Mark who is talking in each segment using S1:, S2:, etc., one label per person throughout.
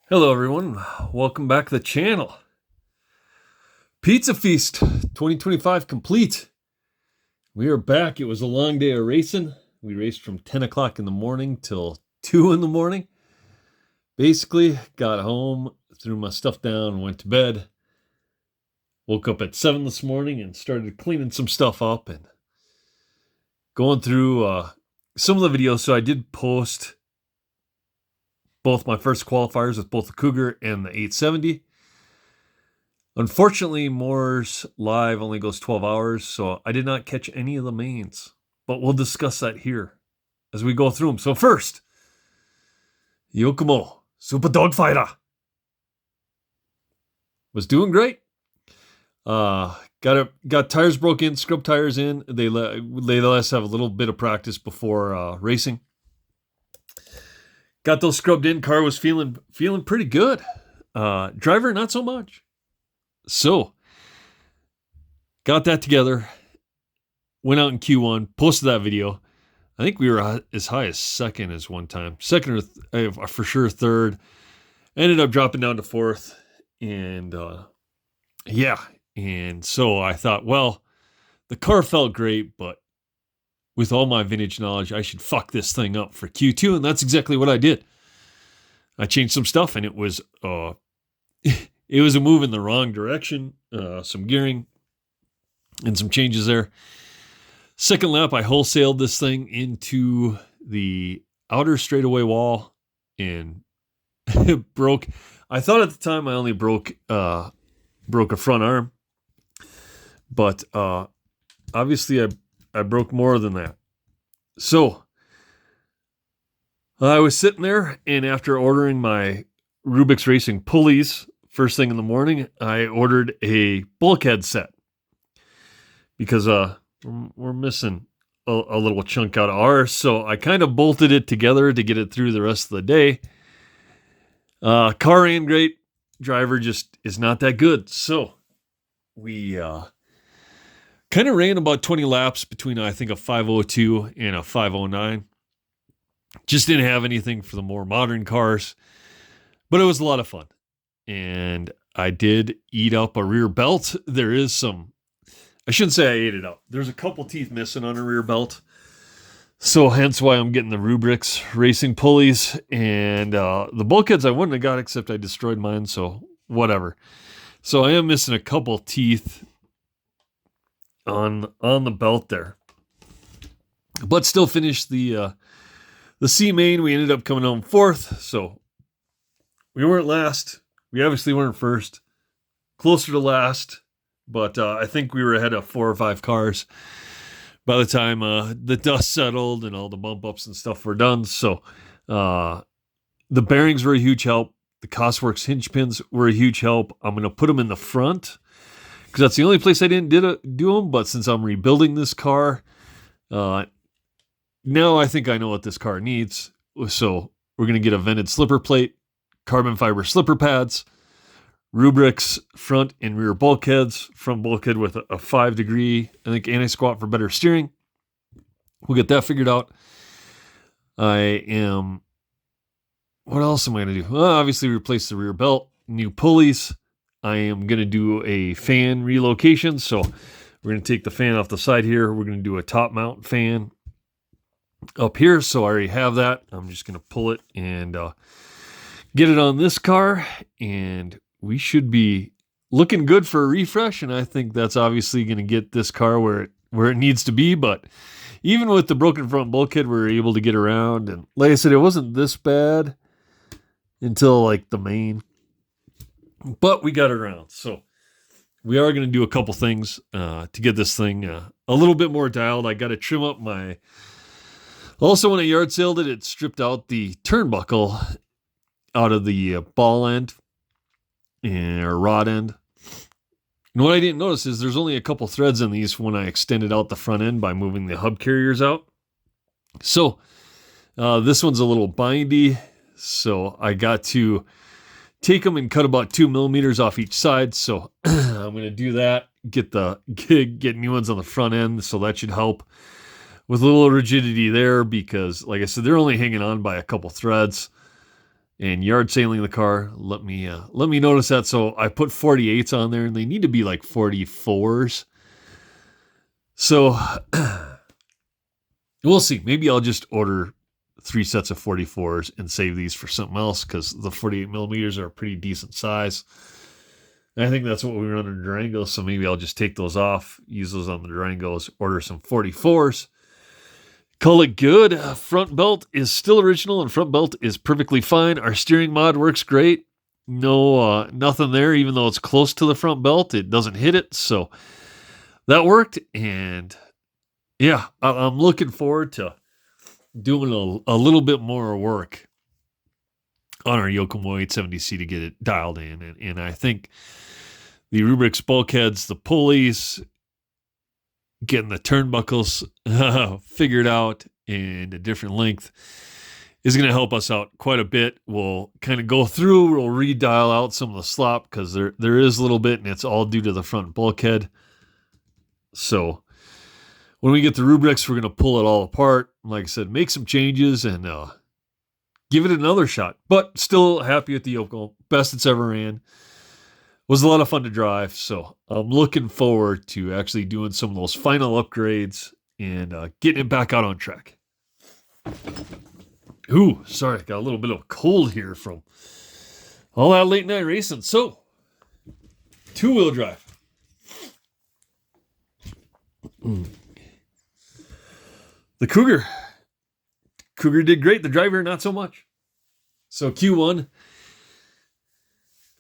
S1: Hello, everyone. Welcome back to the channel. Pizza Feast 2025 complete. We are back. It was a long day of racing. We raced from 10 o'clock in the morning till 2 in the morning. Basically, got home, threw my stuff down, went to bed. Woke up at 7 this morning and started cleaning some stuff up and going through some of the videos. So I did post both my first qualifiers with both the Cougar and the 870. Unfortunately, Moore's live only goes 12 hours, so I did not catch any of the mains. But we'll discuss that here as we go through them. So first, Yokomo Super Dogfighter was doing great. Got tires broke in, scrub tires in. They let us have a little bit of practice before racing. Got those scrubbed in. Car was feeling pretty good. Driver, not so much. So, got that together. Went out in Q1. Posted that video. I think we were as high as second as one time. Second or for sure third. Ended up dropping down to fourth. And yeah. And so I thought, well, the car felt great, but with all my vintage knowledge, I should fuck this thing up for Q2, and that's exactly what I did. I changed some stuff, and it was it was a move in the wrong direction. Some gearing and some changes there. Second lap, I wholesaled this thing into the outer straightaway wall and it broke. I thought at the time I only broke a front arm, but obviously I broke more than that. So I was sitting there, and after ordering my Rubik's Racing pulleys first thing in the morning, I ordered a bulkhead set because we're missing a little chunk out of ours. So I kind of bolted it together to get it through the rest of the day. Car ran great. Driver just is not that good. So we kind of ran about 20 laps between, I think, a 5:02 and a 5:09. Just didn't have anything for the more modern cars, but it was a lot of fun. And I did eat up a rear belt. There is some, I shouldn't say I ate it up. There's a couple teeth missing on a rear belt. So hence why I'm getting the Rubik's Racing pulleys. And the bulkheads I wouldn't have got except I destroyed mine, so whatever. So I am missing a couple teeth on the belt there, but still finished the C main. We ended up coming home fourth, so we weren't last. We obviously weren't first, closer to last, but I think we were ahead of 4 or 5 cars by the time the dust settled and all the bump ups and stuff were done. So the bearings were a huge help. The Cosworks hinge pins were a huge help. I'm going to put them in the front because that's the only place I didn't do them. But since I'm rebuilding this car, now I think I know what this car needs. So we're going to get a vented slipper plate, carbon fiber slipper pads, Rubik's front and rear bulkheads, front bulkhead with a 5-degree, I think, anti-squat for better steering. We'll get that figured out. What else am I going to do? Well, obviously replace the rear belt, new pulleys. I am going to do a fan relocation. So we're going to take the fan off the side here. We're going to do a top mount fan up here. So I already have that. I'm just going to pull it and get it on this car, and we should be looking good for a refresh. And I think that's obviously going to get this car where it needs to be. But even with the broken front bulkhead, we were able to get around. And like I said, it wasn't this bad until like the main, but we got it around. So we are going to do a couple things to get this thing a little bit more dialed. I got to trim up also when I yard sailed it stripped out the turnbuckle out of the ball end or rod end. And what I didn't notice is there's only a couple threads in these when I extended out the front end by moving the hub carriers out. So this one's a little bindy. So I got to take them and cut about 2 millimeters off each side. So I'm going to do that, get new ones on the front end. So that should help with a little rigidity there because, like I said, they're only hanging on by a couple threads. and yard sailing the car. Let me notice that. So I put 48s on there, and they need to be like 44s. So we'll see. Maybe I'll just order 3 sets of 44s and save these for something else, because the 48 millimeters are a pretty decent size. And I think that's what we run in Durangos, so maybe I'll just take those off, use those on the Durangos, order some 44s. Call it good. Front belt is still original, and front belt is perfectly fine. Our steering mod works great. No, nothing there, even though it's close to the front belt. It doesn't hit it, so that worked. And yeah, I'm looking forward to doing a little bit more work on our Yokomo 870C to get it dialed in. And I think the Rubix bulkheads, the pulleys, getting the turnbuckles figured out in a different length is going to help us out quite a bit. We'll kind of go through, we'll redial out some of the slop, because there is a little bit, and it's all due to the front bulkhead. So when we get the Rubix, we're going to pull it all apart. Like I said, make some changes and give it another shot. But still happy with the Yoko. Best it's ever ran. Was a lot of fun to drive, so I'm looking forward to actually doing some of those final upgrades and getting it back out on track. Ooh, sorry, got a little bit of a cold here from all that late night racing. So, 2-wheel drive. The Cougar. Cougar did great. The driver, not so much. So Q1,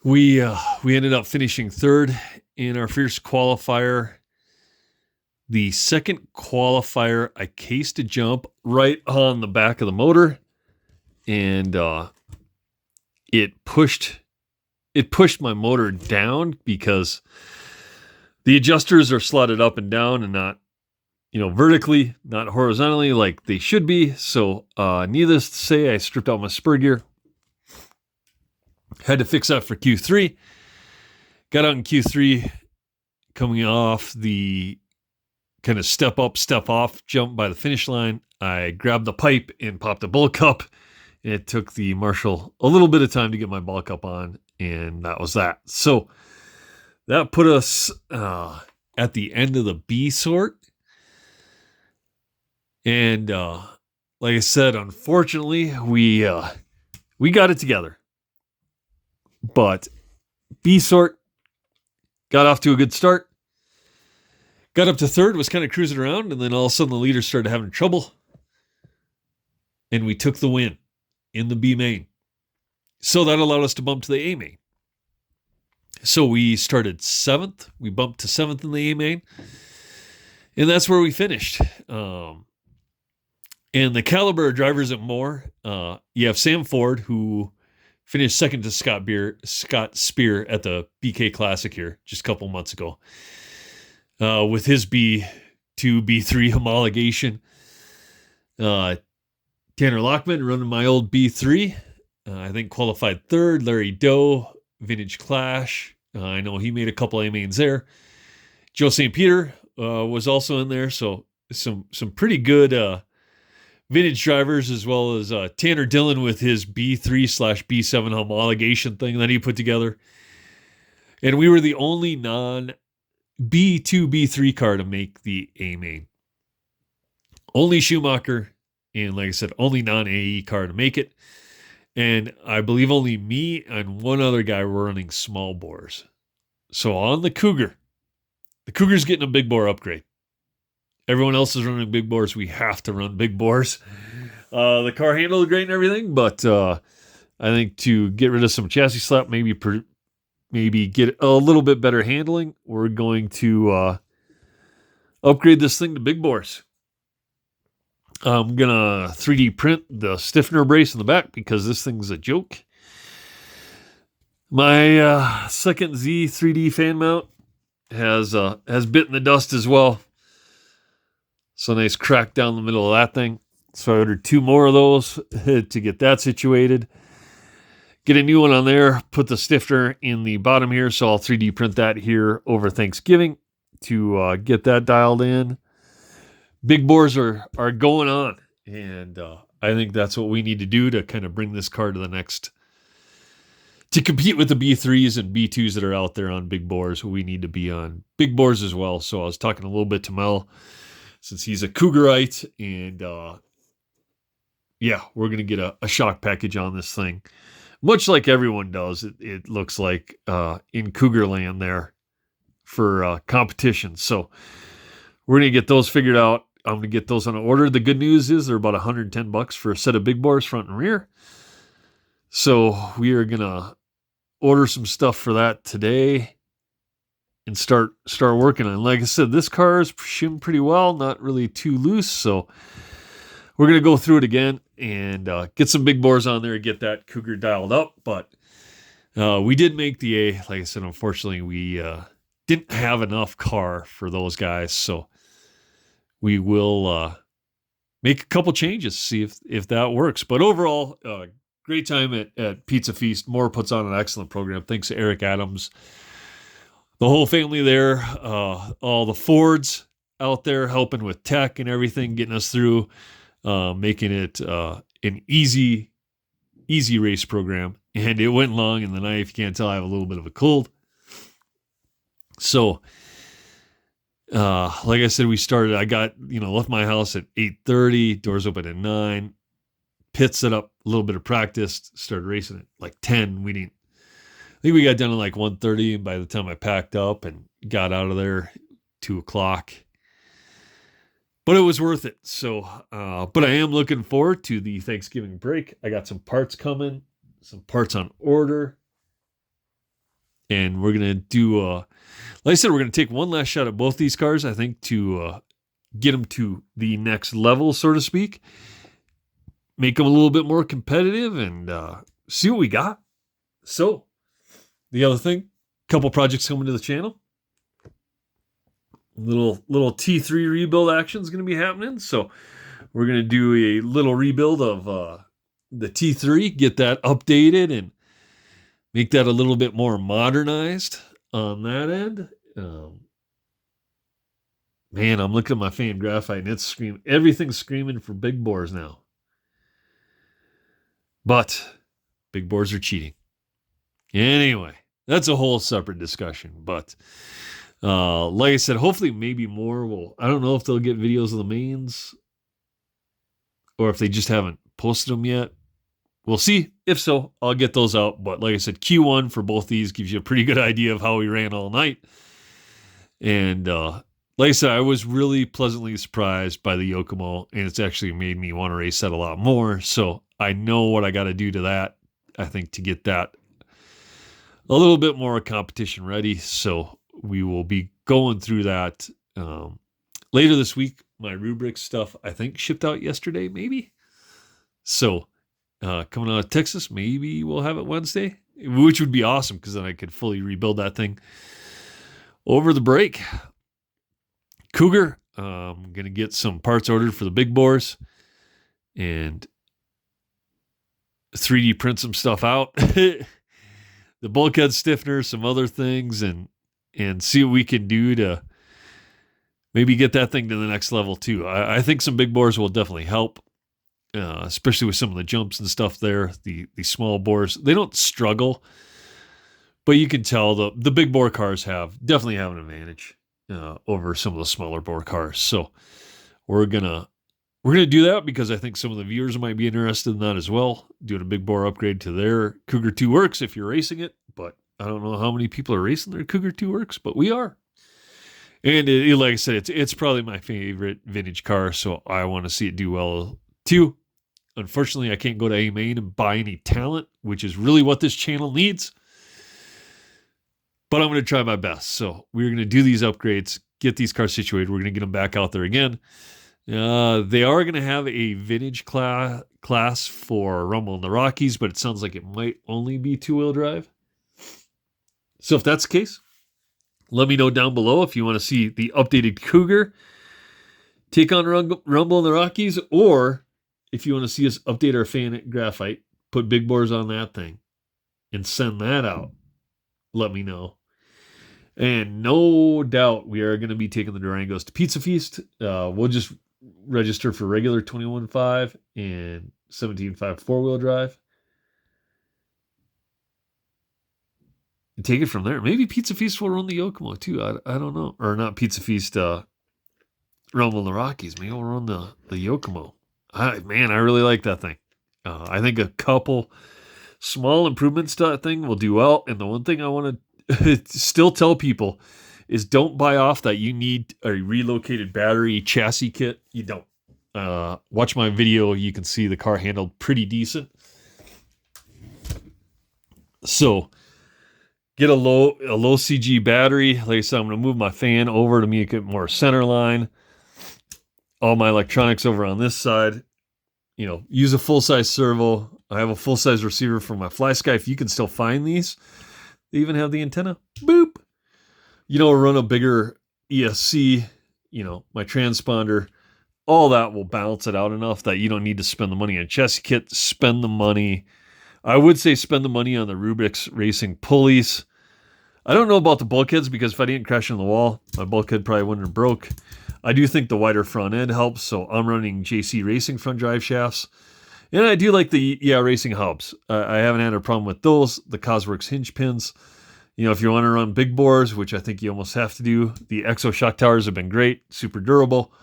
S1: we ended up finishing third in our first qualifier. The second qualifier, I cased a jump right on the back of the motor, and it pushed my motor down, because the adjusters are slotted up and down and not, vertically, not horizontally like they should be. So needless to say, I stripped out my spur gear. Had to fix that for Q3. Got out in Q3, coming off the kind of step up, step off jump by the finish line. I grabbed the pipe and popped a bulk up. It took the Marshall a little bit of time to get my bulk up on, and that was that. So that put us at the end of the B sort. And like I said, unfortunately, we got it together. But B sort got off to a good start. Got up to third, was kind of cruising around, and then all of a sudden the leaders started having trouble. And we took the win in the B main. So that allowed us to bump to the A main. So we started 7th. We bumped to 7th in the A main. And that's where we finished. And the caliber of drivers at Moore, you have Sam Ford, who finished second to Scott Spear at the BK Classic here just a couple months ago. With his B2, B3 homologation. Tanner Lockman running my old B3. I think qualified third. Larry Doe, Vintage Clash. I know he made a couple A-mains there. Joe St. Peter was also in there. So some pretty good vintage drivers, as well as Tanner Dillon with his B3/B7 homologation thing that he put together. And we were the only non-B2, B3 car to make the A-main. Only Schumacher, and like I said, only non-AE car to make it. And I believe only me and one other guy were running small bores. So on the Cougar, the Cougar's getting a big bore upgrade. Everyone else is running big bores. We have to run big bores. The car handled great and everything, but I think to get rid of some chassis slap, maybe get a little bit better handling, we're going to upgrade this thing to big bores. I'm going to 3D print the stiffener brace in the back, because this thing's a joke. My second Z 3D fan mount has bitten the dust as well. So nice crack down the middle of that thing. So I ordered 2 more of those to get that situated. Get a new one on there. Put the stiffener in the bottom here. So I'll 3D print that here over Thanksgiving to get that dialed in. Big bores are going on. And I think that's what we need to do to kind of bring this car to the next to compete with the B3s and B2s that are out there on big bores, we need to be on big bores as well. So I was talking a little bit to Mel, since he's a Cougarite, and yeah, we're going to get a shock package on this thing. Much like everyone does, it looks like in Cougar land there for competition. So we're going to get those figured out. I'm going to get those on order. The good news is they're about $110 for a set of big bores front and rear. So we are going to order some stuff for that today and start working on it. Like I said, this car is shimmed pretty well, not really too loose. So we're going to go through it again and get some big bores on there and get that Cougar dialed up. But we did make the A. Like I said, unfortunately, we didn't have enough car for those guys. So we will make a couple changes, see if that works. But overall, great time at Pizza Feast. Moore puts on an excellent program. Thanks to Eric Adams, the whole family there, all the Fords out there helping with tech and everything, getting us through, making it an easy race program. And it went long in the night. If you can't tell, I have a little bit of a cold. So, like I said, I left my house at 8:30, doors open at 9, pit set up, a little bit of practice, started racing at like 10. I think we got done at like 1:30, and by the time I packed up and got out of there, 2 o'clock. But it was worth it. So, but I am looking forward to the Thanksgiving break. I got some parts coming, some parts on order. And we're going to do, like I said, we're going to take one last shot at both these cars, I think, to get them to the next level, so to speak. Make them a little bit more competitive and see what we got. So, the other thing, couple projects coming to the channel. Little T3 rebuild action is going to be happening. So, we're going to do a little rebuild of the T3, get that updated and make that a little bit more modernized on that end. Man, I'm looking at my fan graphite and it's screaming. Everything's screaming for big bores now. But big bores are cheating. Anyway, that's a whole separate discussion. But like I said, hopefully maybe more I don't know if they'll get videos of the mains or if they just haven't posted them yet. We'll see. If so, I'll get those out. But like I said, Q1 for both these gives you a pretty good idea of how we ran all night. And like I said, I was really pleasantly surprised by the Yokomo, and it's actually made me want to race that a lot more. So I know what I got to do to that, I think, to get that a little bit more competition ready. So we will be going through that later this week. My rubric stuff, I think, shipped out yesterday, maybe. So coming out of Texas, maybe we'll have it Wednesday, which would be awesome because then I could fully rebuild that thing over the break. Cougar, I'm going to get some parts ordered for the big bores and 3D print some stuff out. The bulkhead stiffener, some other things, and see what we can do to maybe get that thing to the next level too. I think some big bores will definitely help. Especially with some of the jumps and stuff there, the small bores, they don't struggle, but you can tell the big bore cars definitely have an advantage over some of the smaller bore cars. So we're gonna do that because I think some of the viewers might be interested in that as well, doing a big bore upgrade to their Cougar 2 Works if you're racing it. But I don't know how many people are racing their Cougar 2 Works, but we are. And like I said, it's probably my favorite vintage car, so I want to see it do well too. Unfortunately, I can't go to A-Main and buy any talent, which is really what this channel needs. But I'm going to try my best. So we're going to do these upgrades, get these cars situated. We're going to get them back out there again. They are going to have a vintage class for Rumble in the Rockies, but it sounds like it might only be two-wheel drive. So if that's the case, let me know down below if you want to see the updated Cougar take on Rumble in the Rockies, or if you want to see us update our fan graphite, put big bores on that thing, and send that out, let me know. And no doubt we are going to be taking the Durangos to Pizza Feast. We'll just register for regular 21.5 and 17.5 four-wheel drive. take it from there. Maybe Pizza Feast will run the Yokomo too. I don't know. Or not Pizza Feast, Realm of the Rockies. Maybe we'll run the Yokomo. Man, I really like that thing. I think a couple small improvements to that thing will do well. And the one thing I want to still tell people is don't buy off that you need a relocated battery chassis kit. You don't. Watch my video. You can see the car handled pretty decent. So get a low CG battery. Like I said, I'm going to move my fan over to make it more center line. All my electronics over on this side. You know, use a full-size servo. I have a full-size receiver for my FlySky. If you can still find these, they even have the antenna. Boop. You know, run a bigger ESC. You know, my transponder. All that will balance it out enough that you don't need to spend the money on a chassis kit. Spend the money. I would say spend the money on the Rubix Racing pulleys. I don't know about the bulkheads because if I didn't crash in the wall, my bulkhead probably wouldn't have broke. I do think the wider front end helps, so I'm running JC Racing front drive shafts. And I do like the Racing hubs. I haven't had a problem with those. The Cosworks hinge pins. You know, if you want to run big bores, which I think you almost have to do, the Exo shock towers have been great, super durable.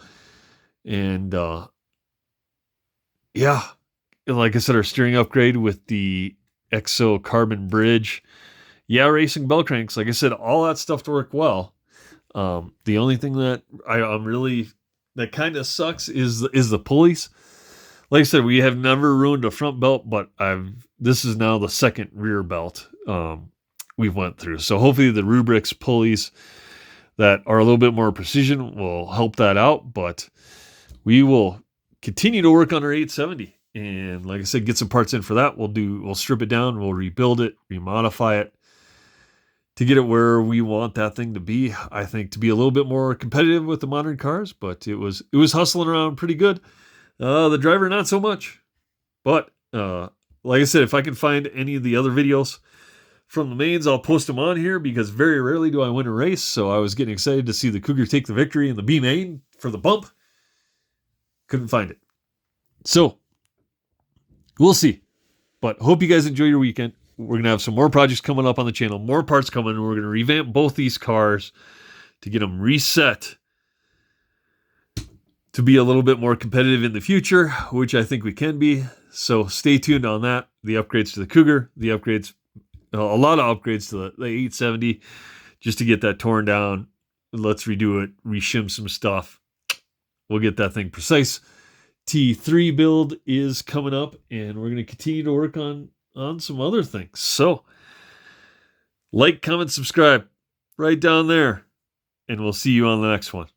S1: And yeah, like I said, our steering upgrade with the Exo carbon bridge. Yeah, racing bell cranks. Like I said, all that stuff to work well. The only thing that I'm really that kind of sucks is the pulleys. Like I said, we have never ruined a front belt, but this is now the second rear belt we've went through. So hopefully the Rubix pulleys that are a little bit more precision will help that out. But we will continue to work on our 870. And like I said, get some parts in for that. We'll strip it down, we'll rebuild it, remodify it to get it where we want that thing to be. I think to be a little bit more competitive with the modern cars, but it was hustling around pretty good. The driver, not so much. But like I said, if I can find any of the other videos from the mains, I'll post them on here because very rarely do I win a race. So I was getting excited to see the Cougar take the victory in the B main for the bump. Couldn't find it. So we'll see. But hope you guys enjoy your weekend. We're going to have some more projects coming up on the channel, more parts coming. We're going to revamp both these cars to get them reset to be a little bit more competitive in the future, which I think we can be. So stay tuned on that. The upgrades to the Cougar, the upgrades, a lot of upgrades to the 870 just to get that torn down. Let's redo it, reshim some stuff. We'll get that thing precise. T3 build is coming up, and we're going to continue to work on some other things. So like, comment, subscribe right down there, and we'll see you on the next one.